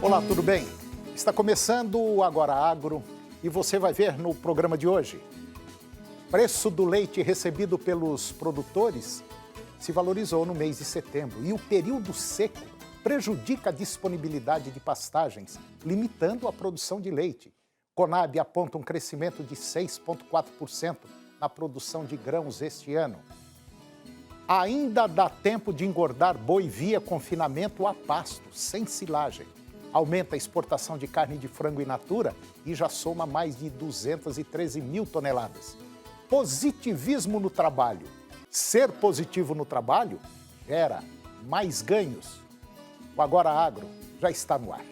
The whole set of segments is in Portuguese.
Olá, tudo bem? Está começando o Agora Agro e você vai ver no programa de hoje. Preço do leite recebido pelos produtores se valorizou no mês de setembro e o período seco prejudica a disponibilidade de pastagens, limitando a produção de leite. Conab aponta um crescimento de 6,4% na produção de grãos este ano. Ainda dá tempo de engordar boi via confinamento a pasto, sem silagem. Aumenta a exportação de carne de frango in natura e já soma mais de 213 mil toneladas. Positivismo no trabalho. Ser positivo no trabalho gera mais ganhos. O Agora Agro já está no ar.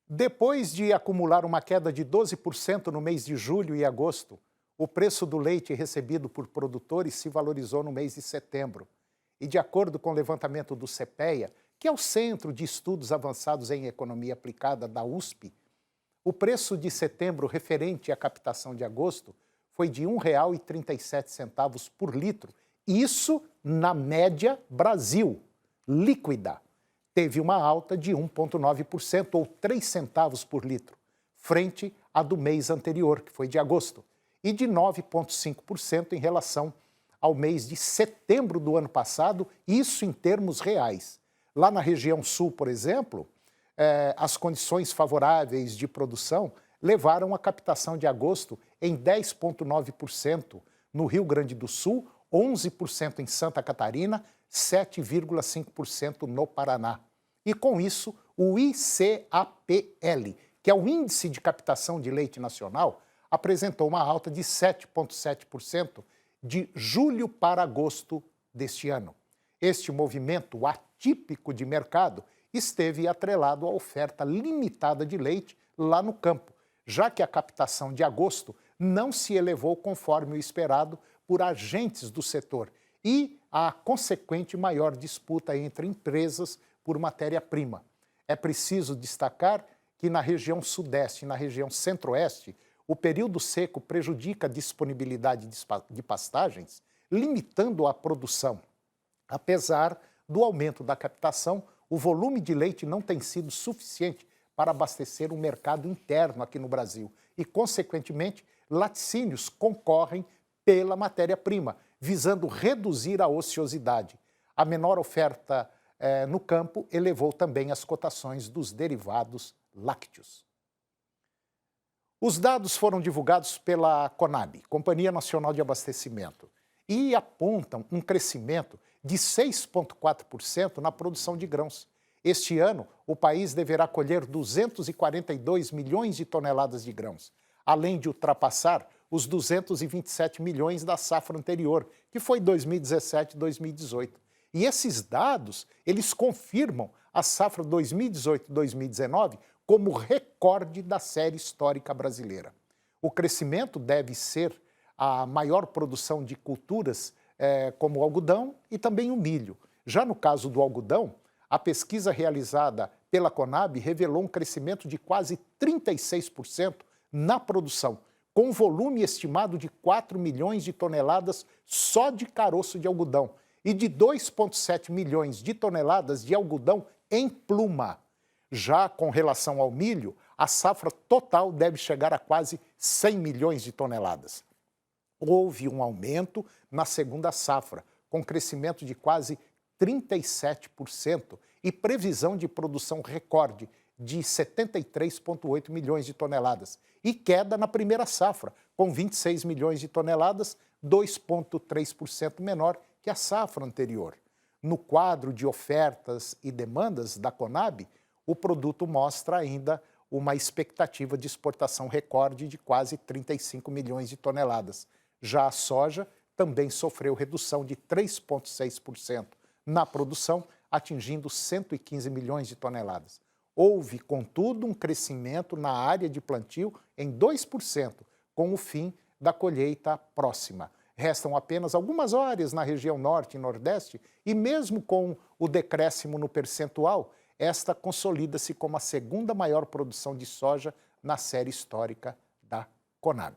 Depois de acumular uma queda de 12% no mês de julho e agosto, o preço do leite recebido por produtores se valorizou no mês de setembro. E de acordo com o levantamento do CEPEA, que é o Centro de Estudos Avançados em Economia Aplicada da USP, o preço de setembro referente à captação de agosto foi de R$ 1,37 por litro. Isso na média Brasil, líquida. Teve uma alta de 1,9% ou 3 centavos por litro, frente à do mês anterior, que foi de agosto, e de 9,5% em relação ao mês de setembro do ano passado, isso em termos reais. Lá na região sul, por exemplo, as condições favoráveis de produção levaram a captação de agosto em 10,9% no Rio Grande do Sul, 11% em Santa Catarina, 7,5% no Paraná. E com isso, o ICAPL, que é o Índice de Captação de Leite Nacional, apresentou uma alta de 7,7% de julho para agosto deste ano. Este movimento atípico de mercado esteve atrelado à oferta limitada de leite lá no campo, já que a captação de agosto não se elevou conforme o esperado por agentes do setor e a consequente maior disputa entre empresas por matéria-prima. É preciso destacar que na região sudeste e na região centro-oeste, o período seco prejudica a disponibilidade de pastagens, limitando a produção. Apesar do aumento da captação, o volume de leite não tem sido suficiente para abastecer o mercado interno aqui no Brasil e, consequentemente, laticínios concorrem pela matéria-prima, visando reduzir a ociosidade. A menor oferta no campo elevou também as cotações dos derivados lácteos. Os dados foram divulgados pela Conab, Companhia Nacional de Abastecimento, e apontam um crescimento de 6,4% na produção de grãos. Este ano, o país deverá colher 242 milhões de toneladas de grãos, além de ultrapassar os 227 milhões da safra anterior, que foi 2017-2018. E esses dados, eles confirmam a safra 2018-2019 como recorde da série histórica brasileira. O crescimento deve ser a maior produção de culturas como o algodão e também o milho. Já no caso do algodão, a pesquisa realizada pela Conab revelou um crescimento de quase 36% na produção, com um volume estimado de 4 milhões de toneladas só de caroço de algodão e de 2,7 milhões de toneladas de algodão em pluma. Já com relação ao milho, a safra total deve chegar a quase 100 milhões de toneladas. Houve um aumento na segunda safra, com crescimento de quase 37% e previsão de produção recorde de 73,8 milhões de toneladas, e queda na primeira safra, com 26 milhões de toneladas, 2,3% menor que a safra anterior. No quadro de ofertas e demandas da Conab, o produto mostra ainda uma expectativa de exportação recorde de quase 35 milhões de toneladas. Já a soja também sofreu redução de 3,6% na produção, atingindo 115 milhões de toneladas. Houve, contudo, um crescimento na área de plantio em 2%, com o fim da colheita próxima. restam apenas algumas horas na região norte e nordeste e mesmo com o decréscimo no percentual, esta consolida-se como a segunda maior produção de soja na série histórica da Conab.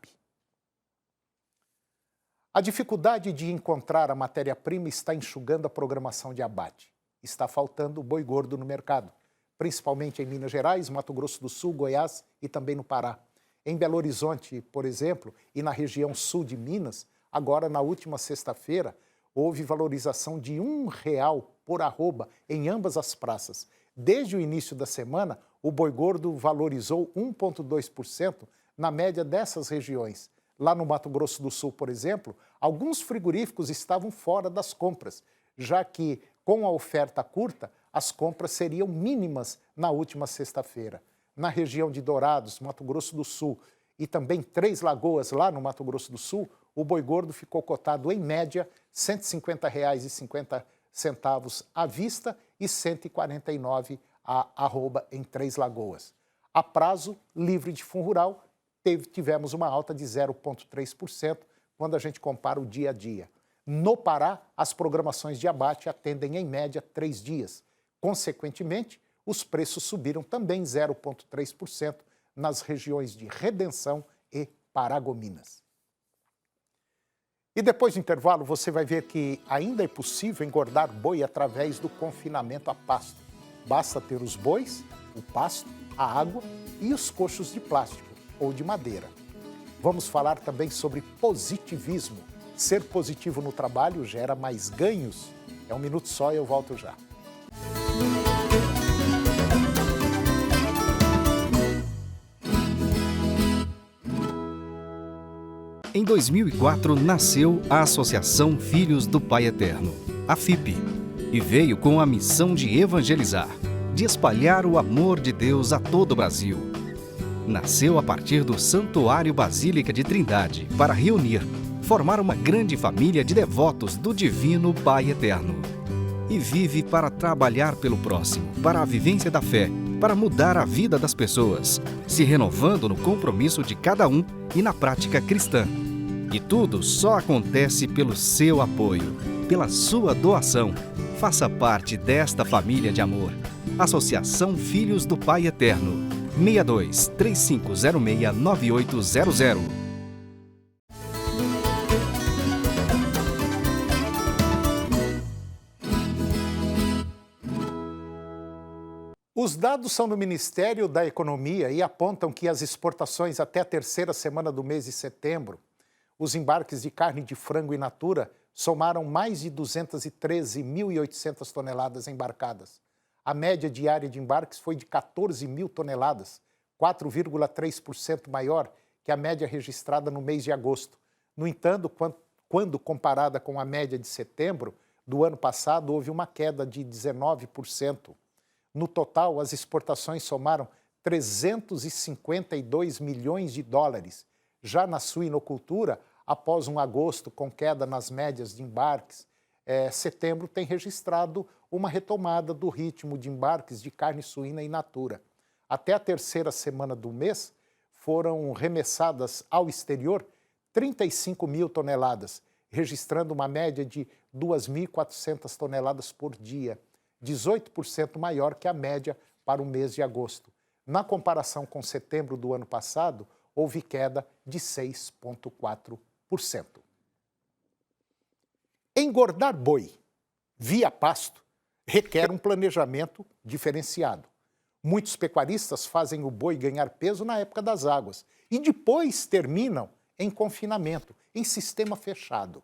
A dificuldade de encontrar a matéria-prima está enxugando a programação de abate. Está faltando boi gordo no mercado, principalmente em Minas Gerais, Mato Grosso do Sul, Goiás e também no Pará. Em Belo Horizonte, por exemplo, e na região sul de Minas, agora na última sexta-feira, houve valorização de R$1 por arroba em ambas as praças. Desde o início da semana, o boi gordo valorizou 1,2% na média dessas regiões. Lá no Mato Grosso do Sul, por exemplo, alguns frigoríficos estavam fora das compras, já que, com a oferta curta, as compras seriam mínimas na última sexta-feira. Na região de Dourados, Mato Grosso do Sul, e também Três Lagoas, lá no Mato Grosso do Sul, o boi gordo ficou cotado, em média, R$ 150,50 à vista e R$ 149 a arroba em Três Lagoas. A prazo livre de fundo rural, tivemos uma alta de 0,3% quando a gente compara o dia a dia. No Pará, as programações de abate atendem em média 3 dias. Consequentemente, os preços subiram também 0,3% nas regiões de Redenção e Paragominas. E depois do intervalo, você vai ver que ainda é possível engordar boi através do confinamento a pasto. Basta ter os bois, o pasto, a água e os coxos de plástico ou de madeira. Vamos falar também sobre positivismo. Ser positivo no trabalho gera mais ganhos. É um minuto só e eu volto já. Em 2004, nasceu a Associação Filhos do Pai Eterno, a FIP, e veio com a missão de evangelizar, de espalhar o amor de Deus a todo o Brasil. Nasceu a partir do Santuário Basílica de Trindade para reunir, formar uma grande família de devotos do Divino Pai Eterno. E vive para trabalhar pelo próximo, para a vivência da fé, para mudar a vida das pessoas, se renovando no compromisso de cada um e na prática cristã. E tudo só acontece pelo seu apoio, pela sua doação. Faça parte desta família de amor. Associação Filhos do Pai Eterno. 62 3506 9800. Os dados são do Ministério da Economia e apontam que as exportações até a terceira semana do mês de setembro, os embarques de carne de frango in natura somaram mais de 213.800 toneladas embarcadas. A média diária de embarques foi de 14 mil toneladas, 4,3% maior que a média registrada no mês de agosto. No entanto, quando comparada com a média de setembro do ano passado, houve uma queda de 19%. No total, as exportações somaram 352 milhões de dólares. Já na suinocultura, após um agosto com queda nas médias de embarques, setembro tem registrado uma retomada do ritmo de embarques de carne suína in natura. Até a terceira semana do mês, foram remessadas ao exterior 35 mil toneladas, registrando uma média de 2.400 toneladas por dia, 18% maior que a média para o mês de agosto. Na comparação com setembro do ano passado, houve queda de 6,4%. Engordar boi via pasto requer um planejamento diferenciado. Muitos pecuaristas fazem o boi ganhar peso na época das águas e depois terminam em confinamento, em sistema fechado.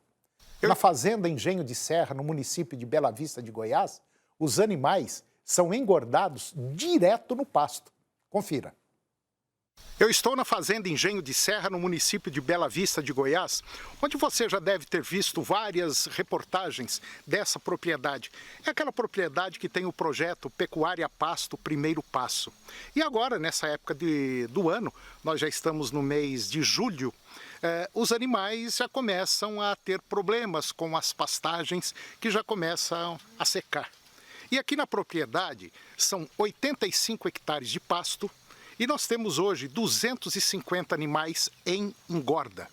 Na fazenda Engenho de Serra, no município de Bela Vista de Goiás, os animais são engordados direto no pasto. Confira. Eu estou na fazenda Engenho de Serra, no município de Bela Vista de Goiás, onde você já deve ter visto várias reportagens dessa propriedade. É aquela propriedade que tem o projeto Pecuária Pasto Primeiro Passo. E agora, nessa época do ano, nós já estamos no mês de julho, os animais já começam a ter problemas com as pastagens que já começam a secar. E aqui na propriedade são 85 hectares de pasto, e nós temos hoje 250 animais em engorda.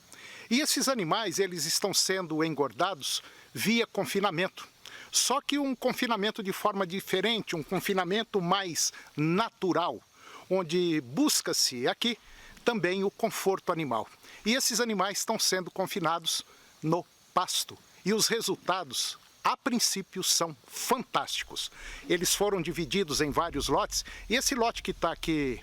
E esses animais, eles estão sendo engordados via confinamento. Só que um confinamento de forma diferente, um confinamento mais natural, onde busca-se aqui também o conforto animal. E esses animais estão sendo confinados no pasto. E os resultados, a princípio, são fantásticos. Eles foram divididos em vários lotes, e esse lote que está aqui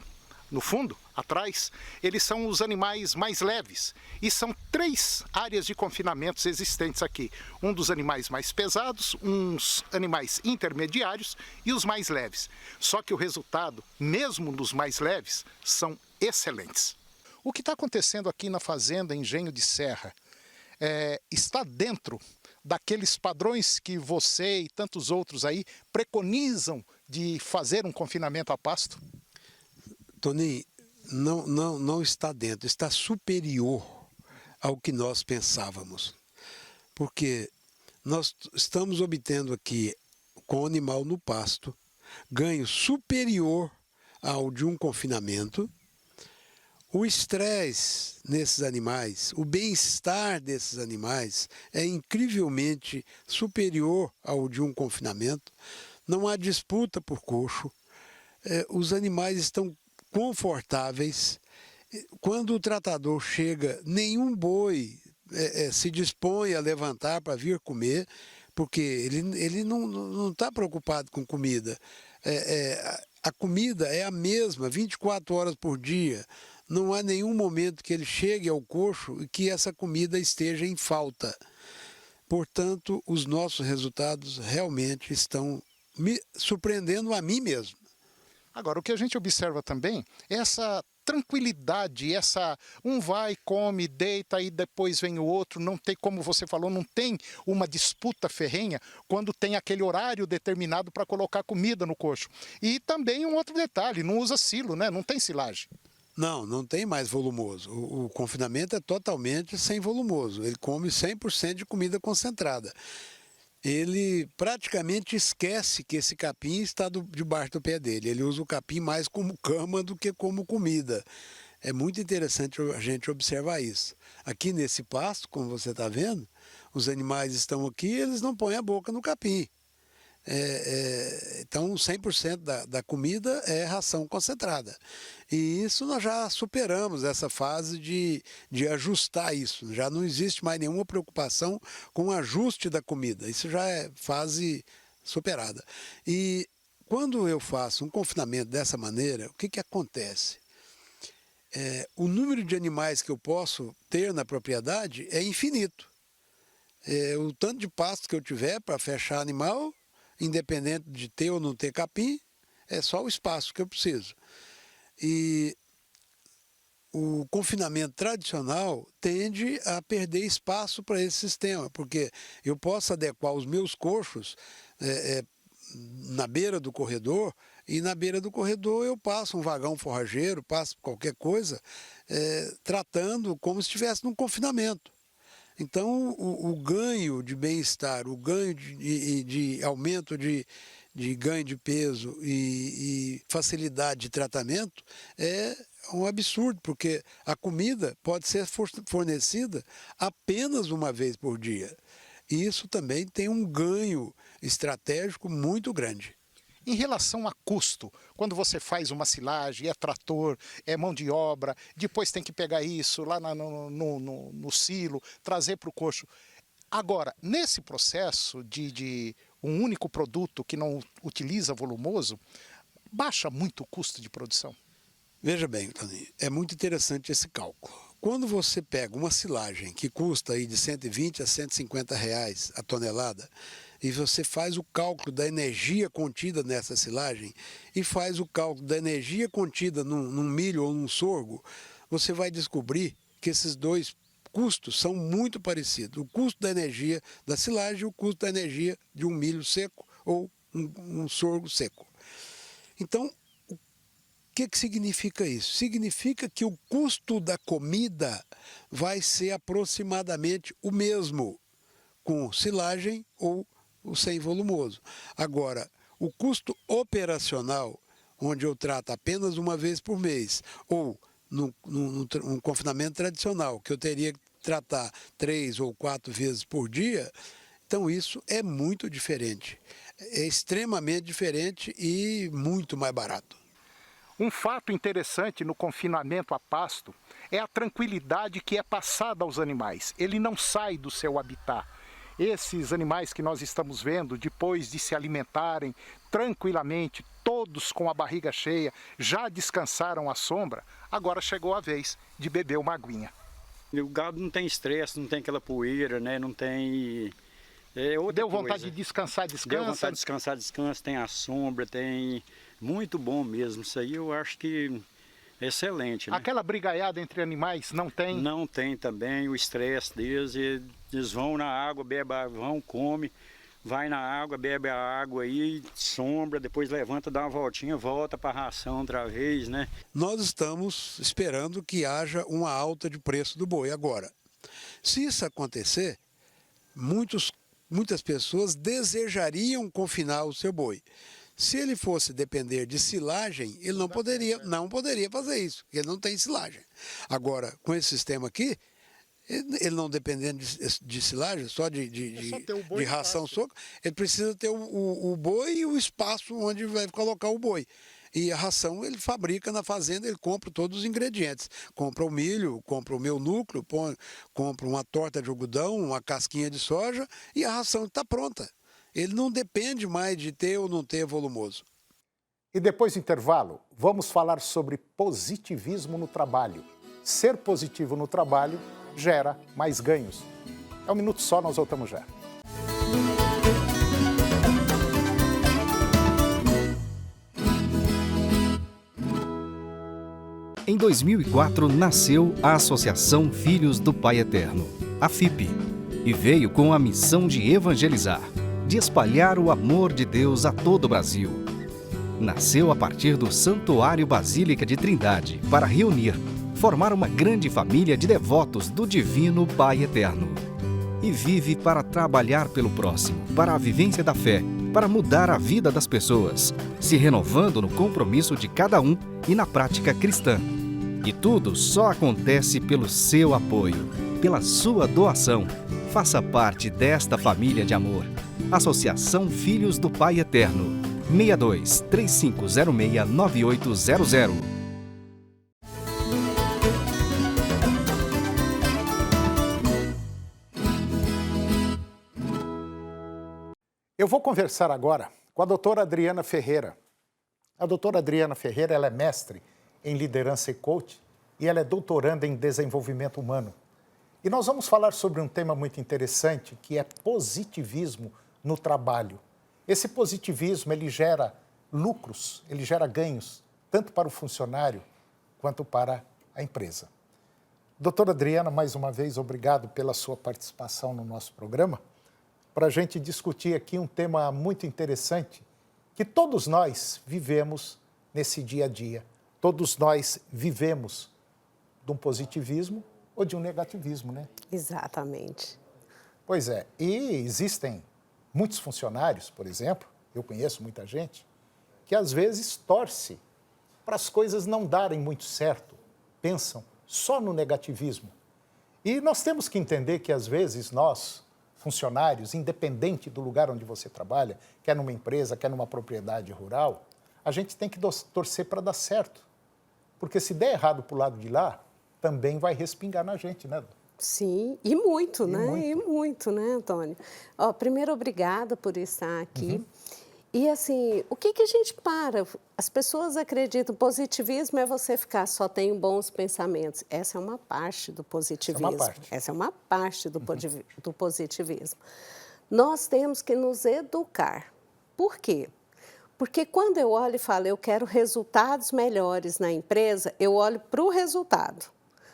no fundo, atrás, eles são os animais mais leves. E são 3 áreas de confinamentos existentes aqui. Um dos animais mais pesados, uns animais intermediários e os mais leves. Só que o resultado, mesmo dos mais leves, são excelentes. O que está acontecendo aqui na fazenda Engenho de Serra está dentro daqueles padrões que você e tantos outros aí preconizam de fazer um confinamento a pasto? Toninho, não está dentro, está superior ao que nós pensávamos. Porque nós estamos obtendo aqui, com o animal no pasto, ganho superior ao de um confinamento. O estresse nesses animais, o bem-estar desses animais é incrivelmente superior ao de um confinamento. Não há disputa por coxo. Os animais estão confortáveis. Quando o tratador chega, nenhum boi se dispõe a levantar para vir comer, porque ele não está preocupado com comida. A comida é a mesma, 24 horas por dia. Não há nenhum momento que ele chegue ao coxo e que essa comida esteja em falta. Portanto, os nossos resultados realmente estão me surpreendendo a mim mesmo. Agora, o que a gente observa também é essa tranquilidade, um vai, come, deita e depois vem o outro, não tem, como você falou, não tem uma disputa ferrenha quando tem aquele horário determinado para colocar comida no coxo. E também um outro detalhe, não usa silo, né? Não tem silagem. Não tem mais volumoso. O confinamento é totalmente sem volumoso. Ele come 100% de comida concentrada. Ele praticamente esquece que esse capim está debaixo do pé dele. Ele usa o capim mais como cama do que como comida. É muito interessante a gente observar isso. Aqui nesse pasto, como você está vendo, os animais estão aqui e eles não põem a boca no capim. Então 100% da comida é ração concentrada. E isso nós já superamos essa fase de ajustar isso. Já não existe mais nenhuma preocupação com o ajuste da comida. Isso já é fase superada. E quando eu faço um confinamento dessa maneira, o que acontece? O número de animais que eu posso ter na propriedade é infinito. O tanto de pasto que eu tiver para fechar animal, independente de ter ou não ter capim, é só o espaço que eu preciso. E o confinamento tradicional tende a perder espaço para esse sistema, porque eu posso adequar os meus coxos na beira do corredor, e na beira do corredor eu passo um vagão forrageiro, passo qualquer coisa, tratando como se estivesse num confinamento. Então, o ganho de bem-estar, o ganho de aumento de ganho de peso e facilidade de tratamento é um absurdo, porque a comida pode ser fornecida apenas uma vez por dia. E isso também tem um ganho estratégico muito grande. Em relação a custo, quando você faz uma silagem, é trator, é mão de obra, depois tem que pegar isso lá no silo, trazer para o coxo. Agora, nesse processo de um único produto que não utiliza volumoso, baixa muito o custo de produção? Veja bem, Toninho, é muito interessante esse cálculo. Quando você pega uma silagem que custa aí de 120 a 150 reais a tonelada, e você faz o cálculo da energia contida nessa silagem e faz o cálculo da energia contida num milho ou num sorgo, você vai descobrir que esses dois custos são muito parecidos. O custo da energia da silagem e o custo da energia de um milho seco ou um sorgo seco. Então, o que significa isso? Significa que o custo da comida vai ser aproximadamente o mesmo com silagem ou o sem volumoso. Agora, o custo operacional, onde eu trato apenas uma vez por mês, ou num confinamento tradicional, que eu teria que tratar 3 ou 4 vezes por dia. Então isso é muito diferente, é extremamente diferente e muito mais barato. Um fato interessante no confinamento a pasto é a tranquilidade que é passada aos animais. Ele não sai do seu habitat. Esses animais que nós estamos vendo, depois de se alimentarem tranquilamente, todos com a barriga cheia, já descansaram à sombra, agora chegou a vez de beber uma aguinha. O gado não tem estresse, não tem aquela poeira, né? Não tem... Deu vontade de descansar, descansa? Deu vontade de descansar, descansa, tem a sombra, tem... Muito bom mesmo, isso aí eu acho que é excelente, né? Aquela brigaiada entre animais não tem? Não tem também, o estresse deles, eles vão na água, vão, come, vai na água, bebe a água aí, sombra, depois levanta, dá uma voltinha, volta para a ração outra vez, né? Nós estamos esperando que haja uma alta de preço do boi agora. Se isso acontecer, muitas pessoas desejariam confinar o seu boi. Se ele fosse depender de silagem, ele não poderia fazer isso, porque ele não tem silagem. Agora, com esse sistema aqui, ele não dependendo de silagem, só de ração soca, ele precisa ter o boi e o espaço onde vai colocar o boi. E a ração ele fabrica na fazenda, ele compra todos os ingredientes. Compra o milho, compra o meu núcleo, compra uma torta de algodão, uma casquinha de soja e a ração está pronta. Ele não depende mais de ter ou não ter volumoso. E depois do intervalo, vamos falar sobre positivismo no trabalho. Ser positivo no trabalho gera mais ganhos. É um minuto só, nós voltamos já. Em 2004, nasceu a Associação Filhos do Pai Eterno, a FIP, e veio com a missão de evangelizar, de espalhar o amor de Deus a todo o Brasil. Nasceu a partir do Santuário Basílica de Trindade para reunir, formar uma grande família de devotos do Divino Pai Eterno. E vive para trabalhar pelo próximo, para a vivência da fé, para mudar a vida das pessoas, se renovando no compromisso de cada um e na prática cristã. E tudo só acontece pelo seu apoio, pela sua doação. Faça parte desta família de amor. Associação Filhos do Pai Eterno, 62 3506 9800. Eu vou conversar agora com a doutora Adriana Ferreira. A doutora Adriana Ferreira ela é mestre em liderança e coach e ela é doutoranda em desenvolvimento humano. E nós vamos falar sobre um tema muito interessante que é positivismo no trabalho. Esse positivismo, ele gera lucros, ele gera ganhos, tanto para o funcionário quanto para a empresa. Doutora Adriana, mais uma vez, obrigado pela sua participação no nosso programa, para a gente discutir aqui um tema muito interessante que todos nós vivemos nesse dia a dia. Todos nós vivemos de um positivismo ou de um negativismo, né? Exatamente. Pois é, e existem muitos funcionários, por exemplo, eu conheço muita gente, que às vezes torce para as coisas não darem muito certo, pensam só no negativismo. E nós temos que entender que às vezes nós, funcionários, independente do lugar onde você trabalha, quer numa empresa, quer numa propriedade rural, a gente tem que torcer para dar certo. Porque se der errado para o lado de lá, também vai respingar na gente, né? Sim, e muito, E né? muito. E muito, né, Antônio? Ó, primeiro, obrigada por estar aqui. E assim, o que a gente para? As pessoas acreditam, positivismo é você ficar, só tenho bons pensamentos. Essa é uma parte do positivismo. Essa é uma parte do positivismo. Nós temos que nos educar. Por quê? Porque quando eu olho e falo, eu quero resultados melhores na empresa, eu olho para o resultado.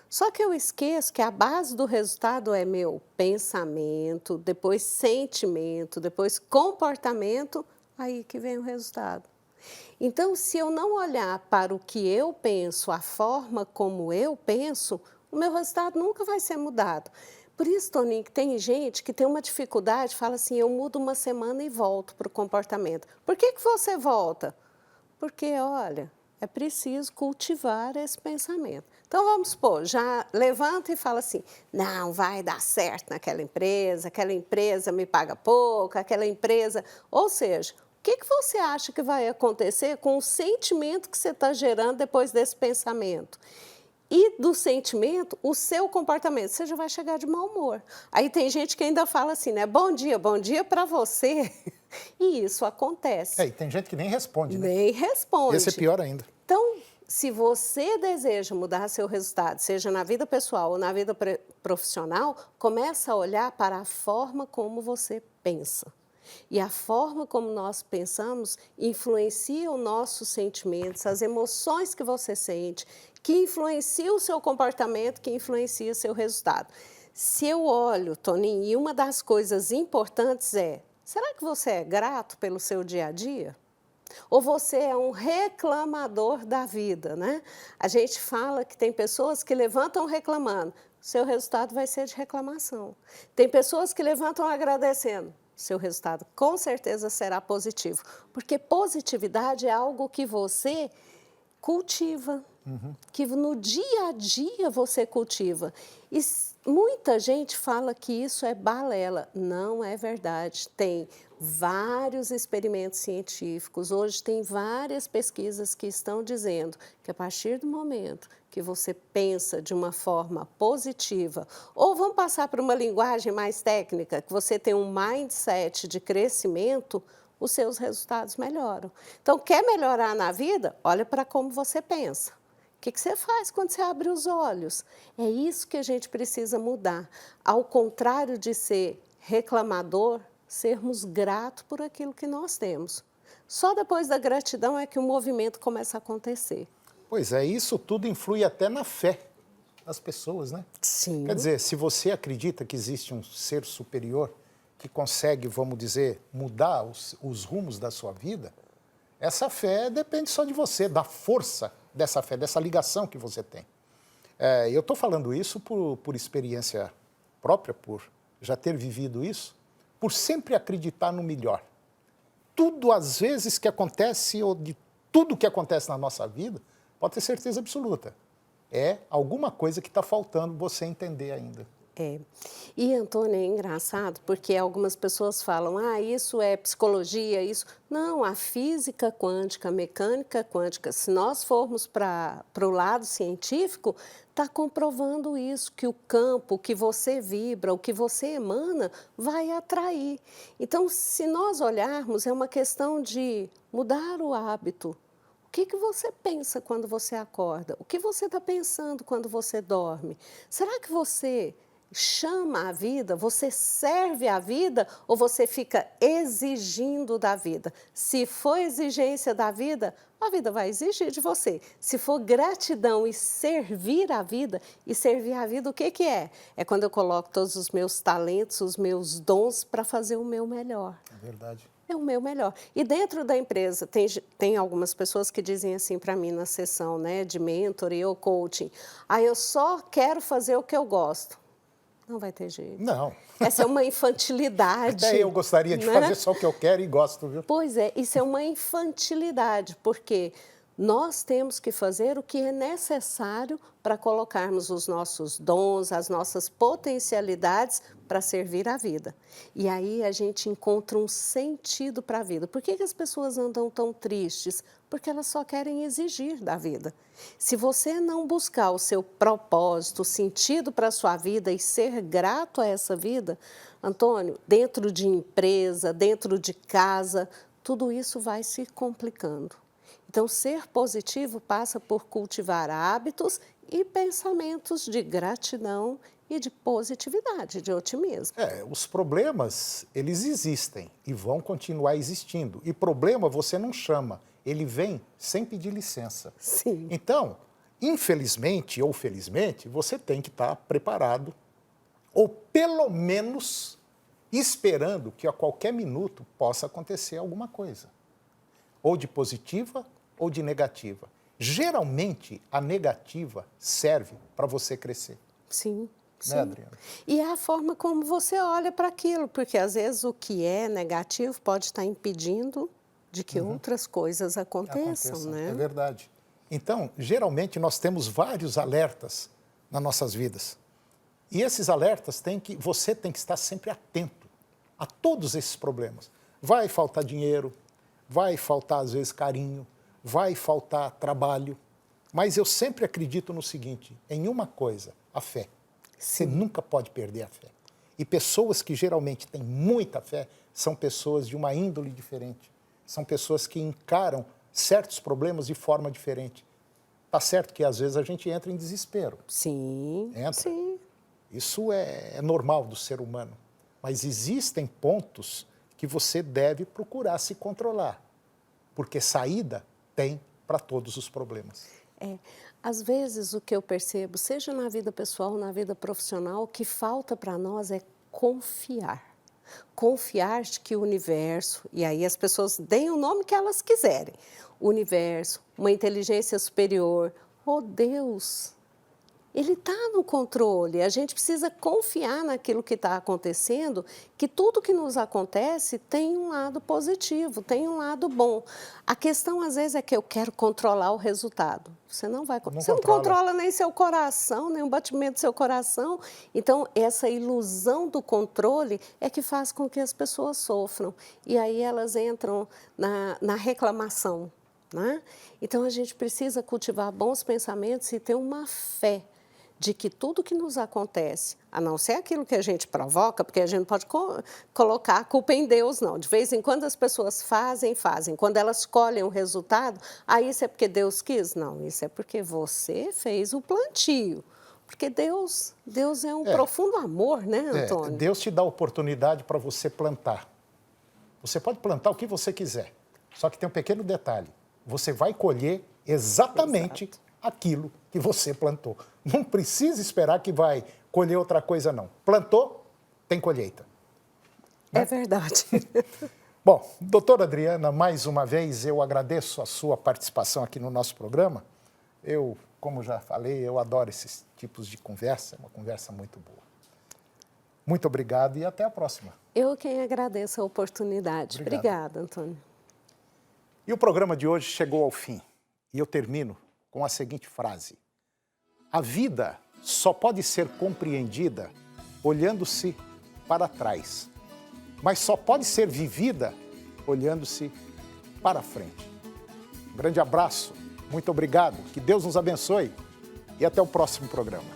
Só que eu esqueço que a base do resultado é meu pensamento, depois sentimento, depois comportamento, aí que vem o resultado. Então, se eu não olhar para o que eu penso, a forma como eu penso, o meu resultado nunca vai ser mudado. Por isso, Toninho, que tem gente que tem uma dificuldade, fala assim, eu mudo uma semana e volto para o comportamento. Por que você volta? Porque, olha, é preciso cultivar esse pensamento. Então, vamos supor, já levanta e fala assim, não, vai dar certo naquela empresa, aquela empresa me paga pouco, aquela empresa... Ou seja, o que você acha que vai acontecer com o sentimento que você está gerando depois desse pensamento? E do sentimento, o seu comportamento, você já vai chegar de mau humor. Aí tem gente que ainda fala assim, né? Bom dia para você. E isso acontece. E tem gente que nem responde, né? Nem responde. Esse é pior ainda. Então, se você deseja mudar seu resultado, seja na vida pessoal ou na vida profissional, começa a olhar para a forma como você pensa. E a forma como nós pensamos influencia os nossos sentimentos, as emoções que você sente, que influencia o seu comportamento, que influencia o seu resultado. Se eu olho, Toninho, e uma das coisas importantes é, será que você é grato pelo seu dia a dia? Ou você é um reclamador da vida, né? A gente fala que tem pessoas que levantam reclamando, seu resultado vai ser de reclamação. Tem pessoas que levantam agradecendo, seu resultado com certeza será positivo. Porque positividade é algo que você cultiva, que no dia a dia você cultiva. E muita gente fala que isso é balela. Não é verdade. Tem vários experimentos científicos, hoje tem várias pesquisas que estão dizendo que a partir do momento que você pensa de uma forma positiva, ou vamos passar para uma linguagem mais técnica, que você tem um mindset de crescimento, os seus resultados melhoram. Então, quer melhorar na vida? Olha para como você pensa. O que você faz quando você abre os olhos? É isso que a gente precisa mudar. Ao contrário de ser reclamador, sermos gratos por aquilo que nós temos. Só depois da gratidão é que o movimento começa a acontecer. Pois é, isso tudo influi até na fé das pessoas, né? Sim. Quer dizer, se você acredita que existe um ser superior que consegue, vamos dizer, mudar os rumos da sua vida, essa fé depende só de você, da força dessa fé, dessa ligação que você tem. Eu estou falando isso por experiência própria, por já ter vivido isso, por sempre acreditar no melhor. Tudo, às vezes, que acontece, ou de tudo que acontece na nossa vida, pode ter certeza absoluta. É alguma coisa que está faltando você entender ainda. É. E, Antônio, é engraçado porque algumas pessoas falam, isso é psicologia, isso... Não, a física quântica, a mecânica quântica, se nós formos para o lado científico, está comprovando isso, que o campo, o que você vibra, o que você emana, vai atrair. Então, se nós olharmos, é uma questão de mudar o hábito. O que você pensa quando você acorda? O que você está pensando quando você dorme? Será que você chama a vida, você serve a vida ou você fica exigindo da vida? Se for exigência da vida, a vida vai exigir de você. Se for gratidão e servir a vida, o que é? É quando eu coloco todos os meus talentos, os meus dons para fazer o meu melhor. É verdade. É o meu melhor. E dentro da empresa, tem algumas pessoas que dizem assim para mim na sessão, né, de mentoring ou coaching, eu só quero fazer o que eu gosto. Não vai ter jeito. Não. Essa é uma infantilidade. Até eu gostaria de fazer só o que eu quero e gosto, viu? Pois é, isso é uma infantilidade, porque nós temos que fazer o que é necessário para colocarmos os nossos dons, as nossas potencialidades para servir a vida. E aí a gente encontra um sentido para a vida. Por que as pessoas andam tão tristes? Porque elas só querem exigir da vida. Se você não buscar o seu propósito, o sentido para a sua vida e ser grato a essa vida, Antônio, dentro de empresa, dentro de casa, tudo isso vai se complicando. Então, ser positivo passa por cultivar hábitos e pensamentos de gratidão e de positividade, de otimismo. Os problemas, eles existem e vão continuar existindo. E problema você não chama, ele vem sem pedir licença. Sim. Então, infelizmente ou felizmente, você tem que estar preparado, ou pelo menos esperando que a qualquer minuto possa acontecer alguma coisa. Ou de positiva ou de negativa. Geralmente, a negativa serve para você crescer. Sim. Sim. Né, Adriana? E é a forma como você olha para aquilo, porque às vezes o que é negativo pode estar impedindo de que outras coisas aconteçam, né? É verdade. Então, geralmente, nós temos vários alertas nas nossas vidas. E esses alertas você tem que estar sempre atento a todos esses problemas. Vai faltar dinheiro, vai faltar, às vezes, carinho, vai faltar trabalho. Mas eu sempre acredito no seguinte, em uma coisa, a fé. Você nunca pode perder a fé. E pessoas que geralmente têm muita fé são pessoas de uma índole diferente. São pessoas que encaram certos problemas de forma diferente. Tá certo que às vezes a gente entra em desespero. Sim, Entra. sim. Isso é normal do ser humano. Mas existem pontos que você deve procurar se controlar. Porque saída tem para todos os problemas. Às vezes o que eu percebo, seja na vida pessoal ou na vida profissional, o que falta para nós é confiar. Confiar de que o universo, e aí as pessoas deem o nome que elas quiserem, o universo, uma inteligência superior, ou Deus, ele está no controle. A gente precisa confiar naquilo que está acontecendo, que tudo que nos acontece tem um lado positivo, tem um lado bom. A questão, às vezes, é que eu quero controlar o resultado. Você não vai controlar. Você não controla nem seu coração, nem o batimento do seu coração. Então, essa ilusão do controle é que faz com que as pessoas sofram. E aí elas entram na reclamação, né? Então, a gente precisa cultivar bons pensamentos e ter uma fé de que tudo que nos acontece, a não ser aquilo que a gente provoca, porque a gente não pode colocar a culpa em Deus, não. De vez em quando as pessoas fazem. Quando elas colhem o resultado, isso é porque Deus quis? Não, isso é porque você fez o plantio. Porque Deus é um profundo amor, né, Antônio? Deus te dá oportunidade para você plantar. Você pode plantar o que você quiser, só que tem um pequeno detalhe. Você vai colher exatamente aquilo que você plantou. Não precisa esperar que vai colher outra coisa, não. Plantou, tem colheita. Né? É verdade. Bom, doutora Adriana, mais uma vez eu agradeço a sua participação aqui no nosso programa. Eu, como já falei, eu adoro esses tipos de conversa, é uma conversa muito boa. Muito obrigado e até a próxima. Eu quem agradeço a oportunidade. Obrigada, Antônio. E o programa de hoje chegou ao fim. E eu termino com a seguinte frase: a vida só pode ser compreendida olhando-se para trás, mas só pode ser vivida olhando-se para frente. Um grande abraço, muito obrigado, que Deus nos abençoe e até o próximo programa.